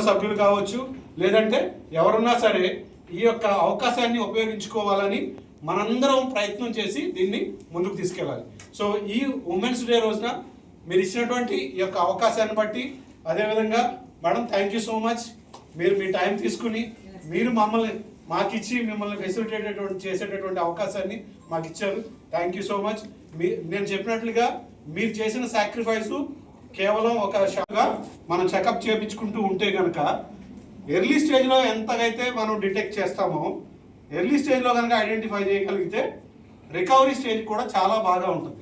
సభ్యులు కావచ్చు, లేదంటే ఎవరున్నా సరే ఈ యొక్క అవకాశాన్ని ఉపయోగించుకోవాలని మనందరం ప్రయత్నం చేసి దీన్ని ముందుకు తీసుకెళ్ళాలి. సో ఈ ఉమెన్స్ డే రోజున మీరు ఇచ్చినటువంటి ఈ యొక్క అవకాశాన్ని బట్టి, అదేవిధంగా madam thank you so much, మీరు మీ టైం తీసుకుని మీరు మాకిచ్చి మిమ్మల్ని ఫెసిలిటేట్ చేసేటటువంటి అవకాశాన్ని మాకు ఇచ్చారు. Thank you so much. నేను చెప్పినట్లుగా మీరు చేసిన సాక్రిఫైసు కేవలం ఒక షాగా మనం చెకప్ చేయించుకుంటూ ఉంటే కనుక ఎర్లీ స్టేజ్లో ఎంతగైతే మనం డిటెక్ట్ చేస్తామో, ఎర్లీ స్టేజ్లో కనుక ఐడెంటిఫై చేయగలిగితే రికవరీ స్టేజ్ కూడా చాలా బాగా ఉంటుంది.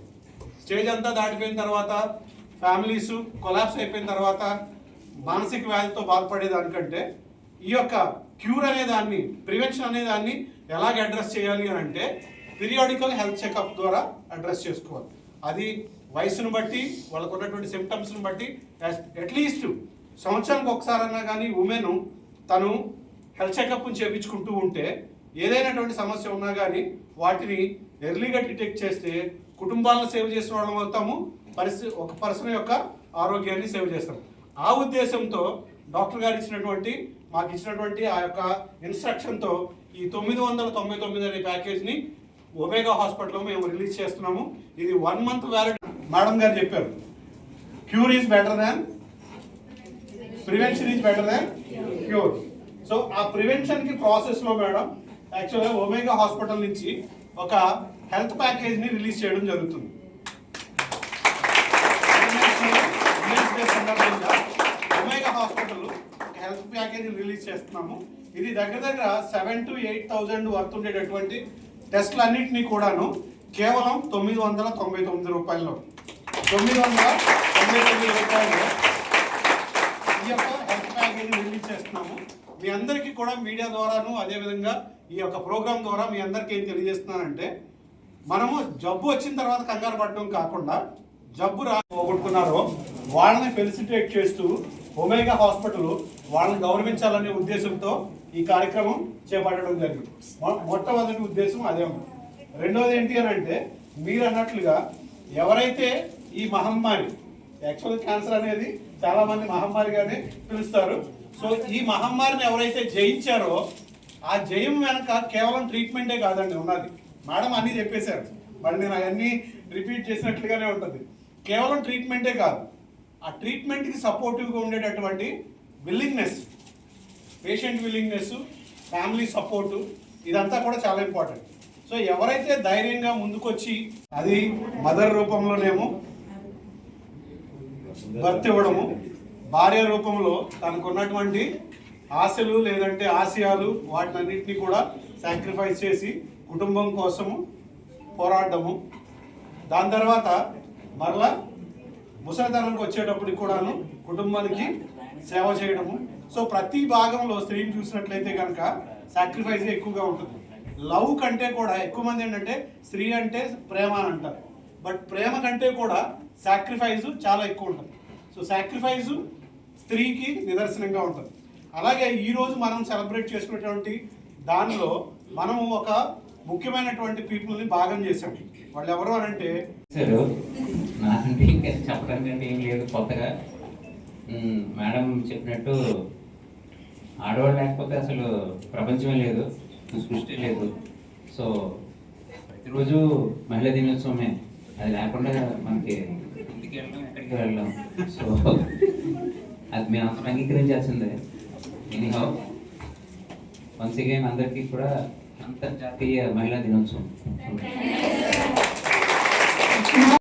స్టేజ్ అంతా దాటిపోయిన తర్వాత, ఫ్యామిలీస్ కొలాప్స్ అయిపోయిన తర్వాత మానసిక వ్యాధితో బాధపడేదానికంటే ఈ యొక్క క్యూర్ అనే దాన్ని, ప్రివెన్షన్ అనే దాన్ని ఎలాగ అడ్రస్ చేయాలి అని అంటే పీరియాడికల్ హెల్త్ చెకప్ ద్వారా అడ్రస్ చేసుకోవాలి. అది వయసును బట్టి, వాళ్ళకు ఉన్నటువంటి సిమ్టమ్స్ని బట్టి అట్లీస్ట్ సంవత్సరానికి ఒకసారన్నా కానీ ఉమెన్ తను హెల్త్ చెకప్ని చేయించుకుంటూ ఉంటే ఏదైనటువంటి సమస్య ఉన్నా కానీ వాటిని ఎర్లీగా డిటెక్ట్ చేస్తే కుటుంబాలను సేవ్ చేసిన వాళ్ళం అవుతాము, ఒక పర్సన్ యొక్క ఆరోగ్యాన్ని సేవ్ చేస్తాం. ఆ ఉద్దేశంతో డాక్టర్ గారు మాకు ఇచ్చినటువంటి ఆ యొక్క ఇన్స్ట్రక్షన్తో ఈ 999 అనే ప్యాకేజ్ని ఒమేగా హాస్పిటల్లో మేము రిలీజ్ చేస్తున్నాము. ఇది 1 month వ్యాలిడ్. మేడం గారు చెప్పారు, cure is better than prevention is better than cure. So ఆ ప్రివెన్షన్కి ప్రాసెస్లో మేడం యాక్చువల్గా ఒమేగా హాస్పిటల్ నుంచి ఒక హెల్త్ ప్యాకేజ్ని రిలీజ్ చేయడం జరుగుతుంది. ఒమేగా హాస్పిటల్ ఒక హెల్త్ ప్యాకేజ్ రిలీజ్ చేస్తున్నాము. ఇది దగ్గర 7,000 to 8,000 వర్త్ ఉండేటటువంటి టెస్టులన్నింటినీ కూడాను కేవలం 999 రూపాయల్లో, 999 రూపాయల్లో ఈ యొక్క హెల్త్ ప్యాకేజ్ రిలీజ్ చేస్తున్నాము. మీ అందరికీ కూడా మీడియా ద్వారాను, అదేవిధంగా ఈ యొక్క ప్రోగ్రాం ద్వారా మీ అందరికీ ఏం తెలియజేస్తున్నానంటే, మనము జబ్బు వచ్చిన తర్వాత కంగారు పడడం కాకుండా, జబ్బు పోగొట్టుకున్నారో వాళ్ళని ఫెలిసిటేట్ చేస్తూ ఒమేగా హాస్పిటల్ వాళ్ళని గౌరవించాలనే ఉద్దేశంతో ఈ కార్యక్రమం చేపట్టడం జరిగింది. మొట్టమొదటి ఉద్దేశం అదే. రెండోది ఏంటి అని అంటే, మీరు అన్నట్లుగా ఎవరైతే ఈ మహమ్మారి, యాక్చువల్ క్యాన్సర్ అనేది చాలామంది మహమ్మారిగానే పిలుస్తారు. సో ఈ మహమ్మారిని ఎవరైతే జయించారో ఆ జయం వెనక కేవలం ట్రీట్మెంటే కాదండి ఉన్నది. మేడం అన్నీ చెప్పేశారు, మళ్ళీ నేను అవన్నీ రిపీట్ చేసినట్లుగానే ఉంటుంది. కేవలం ట్రీట్మెంటే కాదు, ఆ ట్రీట్మెంట్కి సపోర్టివ్గా ఉండేటటువంటి willingness, patient willingness, family support, ఇదంతా కూడా చాలా ఇంపార్టెంట్. సో ఎవరైతే ధైర్యంగా ముందుకొచ్చి, అది మదర్ రూపంలోనేమో భర్త ఇవ్వడము, భార్య రూపంలో తనకున్నటువంటి ఆశలు లేదంటే ఆశయాలు వాటినన్నింటినీ కూడా సాక్రిఫైస్ చేసి కుటుంబం కోసము పోరాడము, దాని తర్వాత మరలా ముసలితనానికి వచ్చేటప్పటికి కూడాను కుటుంబానికి సేవ చేయడము. సో ప్రతి భాగంలో స్త్రీని చూసినట్లయితే కనుక సాక్రిఫైస్ ఎక్కువగా ఉంటుంది. లవ్ కంటే కూడా ఎక్కువ మంది ఏంటంటే స్త్రీ అంటే ప్రేమ అని అంటారు, బట్ ప్రేమ కంటే కూడా సాక్రిఫైస్ చాలా ఎక్కువ ఉంటుంది. సో సాక్రిఫైస్ స్త్రీకి నిదర్శనంగా ఉంటుంది. అలాగే ఈరోజు మనం సెలబ్రేట్ చేసుకునేటువంటి దానిలో మనము ఒక ముఖ్యమైనటువంటి పీపుల్ని భాగం చేసాం. వాళ్ళు ఎవరు అని అంటే నాకంటే ఇంకా చెప్పడానికి అంటే ఏం లేదు కొత్తగా. మేడం చెప్పినట్టు ఆడవాళ్ళు లేకపోతే అసలు ప్రపంచమే లేదు, సృష్టి లేదు. సో ప్రతిరోజు మహిళా దినోత్సవమే, అది లేకుండా మనకి ఇంటికి వెళ్ళడం ఎక్కడికి వెళ్ళాం. సో అది మేము అందరం అంగీకరించాల్సిందే. ఎనీహౌ వన్స్ అగైన్ అందరికీ కూడా అంతర్జాతీయ మహిళా దినోత్సవం.